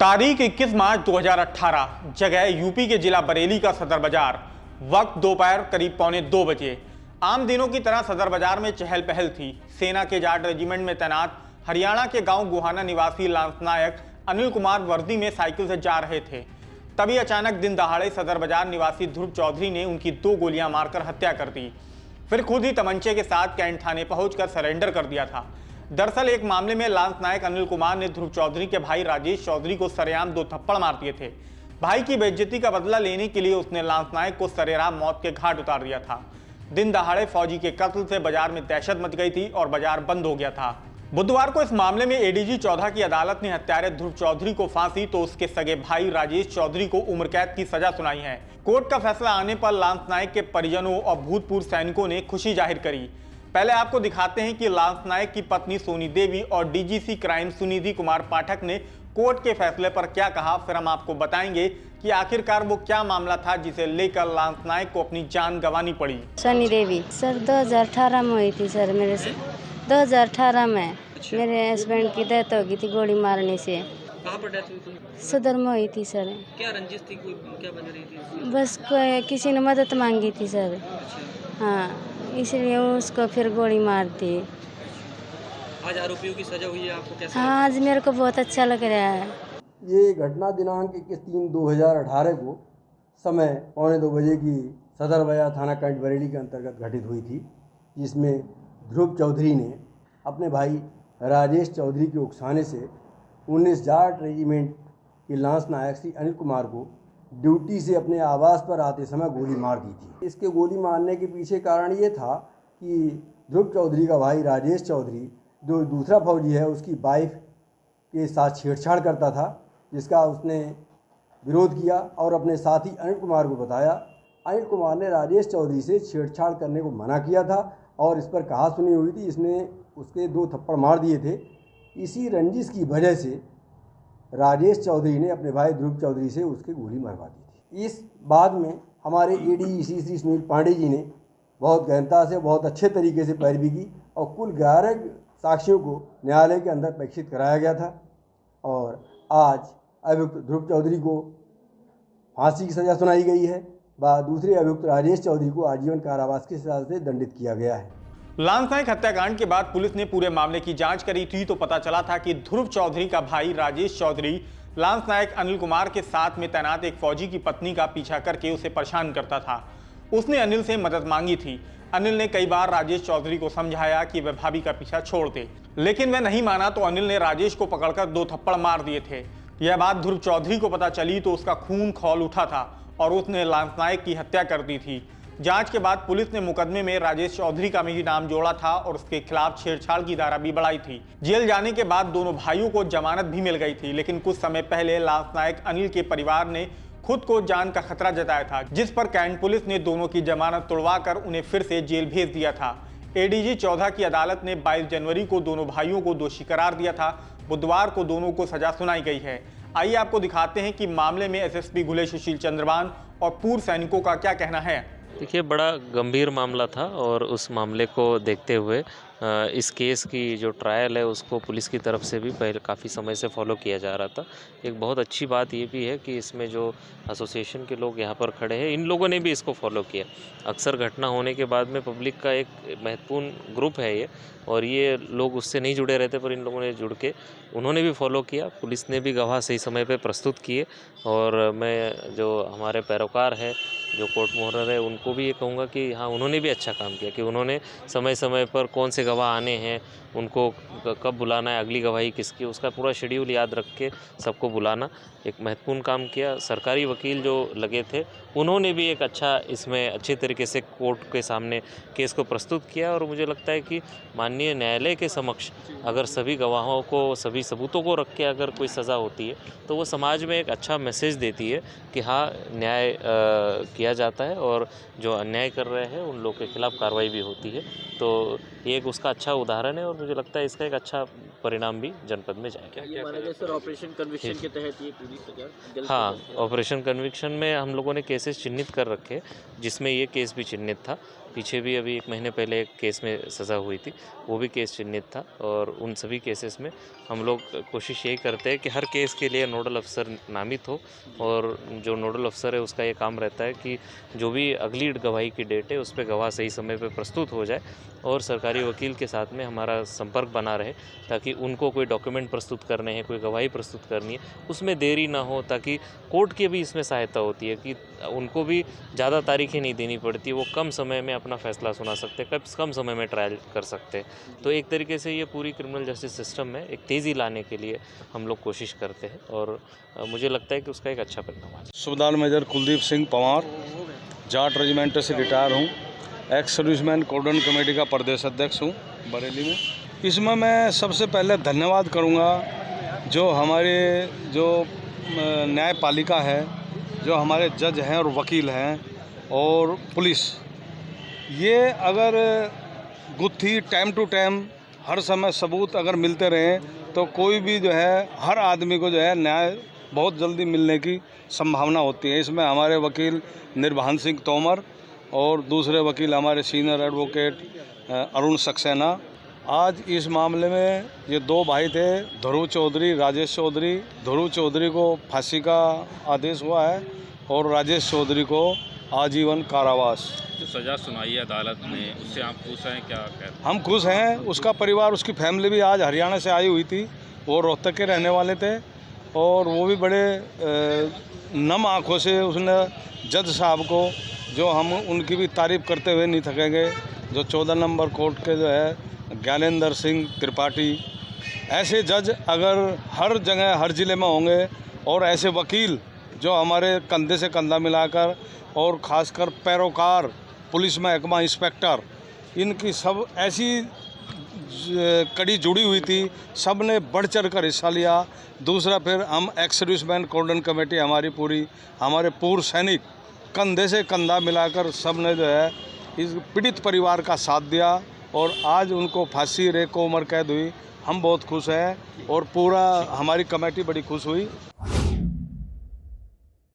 तारीख 21 मार्च 2018, जगह यूपी के जिला बरेली का सदर बाजार। वक्त दोपहर करीब 1:45 बजे। आम दिनों की तरह सदर बाजार में चहल पहल थी। सेना के जाट रेजिमेंट में तैनात हरियाणा के गांव गुहाना निवासी लांस नायक अनिल कुमार वर्दी में साइकिल से जा रहे थे। तभी अचानक दिन दहाड़े सदर बाजार निवासी ध्रुव चौधरी ने उनकी 2 गोलियां मारकर हत्या कर दी। फिर खुद ही तमंचे के साथ कैंट थाने पहुंचकर सरेंडर कर दिया था। दरअसल एक मामले में लांस नायक अनिल कुमार ने ध्रुव चौधरी के भाई राजेश चौधरी को सरेआम 2 थप्पड़ मार दिए थे। भाई की बेइज्जती का बदला लेने के लिए उसने लांस नायक को सरेआम मौत के घाट उतार दिया था। दिन दहाड़े फौजी के कत्ल से बाजार में दहशत मच गई थी और बाजार बंद हो गया था। बुधवार को इस मामले में एडीजी 14 की अदालत ने हत्यारे ध्रुव चौधरी को फांसी तो उसके सगे भाई राजेश चौधरी को उम्र कैद की सजा सुनाई है। कोर्ट का फैसला आने पर लांस नायक के परिजनों और भूतपूर्व सैनिकों ने खुशी जाहिर करी। पहले आपको दिखाते हैं कि लांस नायक की पत्नी सोनी देवी और डीजीसी क्राइम सुनिधि कुमार पाठक ने कोर्ट के फैसले पर क्या कहा। फिर हम आपको बताएंगे कि आखिरकार वो क्या मामला था जिसे लेकर लांस नायक को अपनी जान गंवानी पड़ी। सोनी देवी सर 2018 में हुई थी सर। मेरे से 2018 में मेरे हस्बैंड की डेथ हो गई थी गोली मारने से। कहाँ पर डेथ हुई थी? सदर में हुई थी सर। क्या रंजिश थी, कोई क्या बन रही थी? बस किसी ने मदद मांगी थी सर। हाँ, इसलिए उसको फिर गोली मार दी। आज आरोपियों की सजा हुई है, आपको कैसा हाँ, आज मेरे को बहुत अच्छा लग रहा है। ये घटना दिनांक 21/3/2018 को समय 1:45 बजे की सदर बाजार थाना कैंट बरेली के अंतर्गत घटित हुई थी, जिसमें ध्रुव चौधरी ने अपने भाई राजेश चौधरी के उकसाने से 19 जाट रेजिमेंट के लांस नायक श्री अनिल कुमार को ड्यूटी से अपने आवास पर आते समय गोली मार दी थी। इसके गोली मारने के पीछे कारण ये था कि ध्रुव चौधरी का भाई राजेश चौधरी, जो दूसरा फौजी है, उसकी वाइफ के साथ छेड़छाड़ करता था, जिसका उसने विरोध किया और अपने साथी अनिल कुमार को बताया। अनिल कुमार ने राजेश चौधरी से छेड़छाड़ करने को मना किया था और इस पर कहा सुनी हुई थी। इसने उसके 2 थप्पड़ मार दिए थे। इसी रंजिश की वजह से राजेश चौधरी ने अपने भाई ध्रुव चौधरी से उसके गोली मरवा दी थी। इस बाद में हमारे एडीजी श्री सुनील पांडे जी ने बहुत गहनता से, बहुत अच्छे तरीके से पैरवी की और कुल 11 साक्ष्यों को न्यायालय के अंदर प्रेक्षित कराया गया था और आज अभियुक्त ध्रुव चौधरी को फांसी की सज़ा सुनाई गई है व दूसरे अभियुक्त राजेश चौधरी को आजीवन कारावास की सजा से दंडित किया गया है। लांस नायक हत्याकांड के बाद पुलिस ने पूरे मामले की जांच करी थी तो पता चला था कि ध्रुव चौधरी का भाई राजेश चौधरी लांस नायक अनिल कुमार के साथ में तैनात एक फौजी की पत्नी का पीछा करके उसे परेशान करता था। उसने अनिल से मदद मांगी थी। अनिल ने कई बार राजेश चौधरी को समझाया कि वह भाभी का पीछा छोड़ दे, लेकिन वह नहीं माना तो अनिल ने राजेश को पकड़कर 2 थप्पड़ मार दिए थे। यह बात ध्रुव चौधरी को पता चली तो उसका खून खौल उठा था और उसने लांस नायक की हत्या कर दी थी। जांच के बाद पुलिस ने मुकदमे में राजेश चौधरी का भी नाम जोड़ा था और उसके खिलाफ छेड़छाड़ की धारा भी बढ़ाई थी। जेल जाने के बाद दोनों भाइयों को जमानत भी मिल गई थी, लेकिन कुछ समय पहले लांस नायक अनिल के परिवार ने खुद को जान का खतरा जताया था, जिस पर कैंट पुलिस ने दोनों की जमानत तुड़वाकर उन्हें फिर से जेल भेज दिया था। एडीजी 14 की अदालत ने 22 जनवरी को दोनों भाइयों को दोषी करार दिया था। बुधवार को दोनों को सजा सुनाई गई है। आइए आपको दिखाते हैं कि मामले में एसएसपी घुले सुशील चंद्रबान और पूर्व सैनिकों का क्या कहना है। देखिए, बड़ा गंभीर मामला था और उस मामले को देखते हुए इस केस की जो ट्रायल है उसको पुलिस की तरफ से भी पहले काफ़ी समय से फॉलो किया जा रहा था। एक बहुत अच्छी बात ये भी है कि इसमें जो एसोसिएशन के लोग यहाँ पर खड़े हैं, इन लोगों ने भी इसको फॉलो किया। अक्सर घटना होने के बाद में पब्लिक का एक महत्वपूर्ण ग्रुप है ये, और ये लोग उससे नहीं जुड़े रहते, पर इन लोगों ने जुड़ के उन्होंने भी फॉलो किया। पुलिस ने भी गवाह सही समय पे प्रस्तुत किए और मैं जो हमारे पैरोकार है, जो कोर्ट मुहर्रर है, उनको भी ये कहूँगा कि हाँ, उन्होंने भी अच्छा काम किया कि उन्होंने समय समय पर कौन से गवाह आने हैं, उनको कब बुलाना है, अगली गवाही किसकी, उसका पूरा शेड्यूल याद रख के सबको बुलाना एक महत्वपूर्ण काम किया। सरकारी वकील जो लगे थे उन्होंने भी एक अच्छा इसमें अच्छे तरीके से कोर्ट के सामने केस को प्रस्तुत किया और मुझे लगता है कि माननीय न्यायालय के समक्ष अगर सभी गवाहों को, सभी सबूतों को रख के अगर कोई सज़ा होती है तो वो समाज में एक अच्छा मैसेज देती है कि हाँ, न्याय किया जाता है और जो अन्याय कर रहे हैं उन लोग के खिलाफ कार्रवाई भी होती है। तो ये एक उसका अच्छा उदाहरण है और मुझे लगता है इसका एक अच्छा परिणाम भी जनपद में जाएगा। ये माना जाए सर, ऑपरेशन कन्विक्शन के तहत ये पूरी सजा? हाँ, ऑपरेशन कन्विक्शन में हम लोगों ने केसेस चिन्हित कर रखे, जिसमें ये केस भी चिन्हित था पीछे भी अभी 1 महीने पहले एक केस में सज़ा हुई थी, वो भी केस चिन्हित था। और उन सभी केसेस में हम लोग कोशिश यही करते हैं कि हर केस के लिए नोडल अफसर नामित हो, और जो नोडल अफसर है उसका ये काम रहता है कि जो भी अगली गवाही की डेट है उस पर गवाह सही समय पर प्रस्तुत हो जाए, और सरकारी वकील के साथ में हमारा संपर्क बना रहे, ताकि उनको कोई डॉक्यूमेंट प्रस्तुत करने हैं, कोई गवाही प्रस्तुत करनी है, उसमें देरी ना हो, ताकि कोर्ट की भी इसमें सहायता होती है कि उनको भी ज़्यादा तारीखें नहीं देनी पड़ती, वो कम समय में अपना फैसला सुना सकते हैं, कम समय में ट्रायल कर सकते हैं। तो एक तरीके से ये पूरी क्रिमिनल जस्टिस सिस्टम में एक तेज़ी लाने के लिए हम लोग कोशिश करते हैं, और मुझे लगता है कि उसका एक अच्छा परिणाम है। सूबेदार मेजर कुलदीप सिंह पंवार, जाट रेजिमेंट से रिटायर हूँ, एक्स सर्विसमैन कोऑर्डिनेशन कमेटी का प्रदेश अध्यक्ष हूँ बरेली में। इसमें मैं सबसे पहले धन्यवाद करूँगा जो हमारे जो न्यायपालिका है, जो हमारे जज हैं और वकील हैं और पुलिस, ये अगर गुत्थी टाइम टू टाइम हर समय सबूत अगर मिलते रहें तो कोई भी जो है हर आदमी को जो है न्याय बहुत जल्दी मिलने की संभावना होती है। इसमें हमारे वकील निर्भान सिंह तोमर और दूसरे वकील हमारे सीनियर एडवोकेट अरुण सक्सेना, आज इस मामले में ये 2 भाई थे, ध्रुव चौधरी, राजेश चौधरी। ध्रुव चौधरी को फांसी का आदेश हुआ है और राजेश चौधरी को आजीवन कारावास। जो सज़ा सुनाई है अदालत ने, उससे आप खुश हैं? क्या कहते हैं? हम खुश हैं। उसका परिवार, उसकी फैमिली भी आज हरियाणा से आई हुई थी, वो रोहतक के रहने वाले थे, और वो भी बड़े नम आँखों से उसने जज साहब को, जो हम उनकी भी तारीफ़ करते हुए नहीं थकेंगे, जो 14 नंबर कोर्ट के जो है ज्ञानेंद्र सिंह त्रिपाठी, ऐसे जज अगर हर जगह हर ज़िले में होंगे, और ऐसे वकील जो हमारे कंधे से कंधा मिलाकर, और ख़ासकर पैरोकार पुलिस महकमा इंस्पेक्टर, इनकी सब ऐसी कड़ी जुड़ी हुई थी, सब ने बढ़ चढ़ कर हिस्सा लिया। दूसरा फिर हम एक्स सर्विसमैन कोऑर्डिनेशन कमेटी हमारी पूरी, हमारे पूर्व सैनिक कंधे से कंधा मिलाकर सब ने जो है इस पीड़ित परिवार का साथ दिया, और आज उनको फांसी रेको उम्र कैद हुई। हम बहुत खुश हैं और पूरा हमारी कमेटी बड़ी खुश हुई।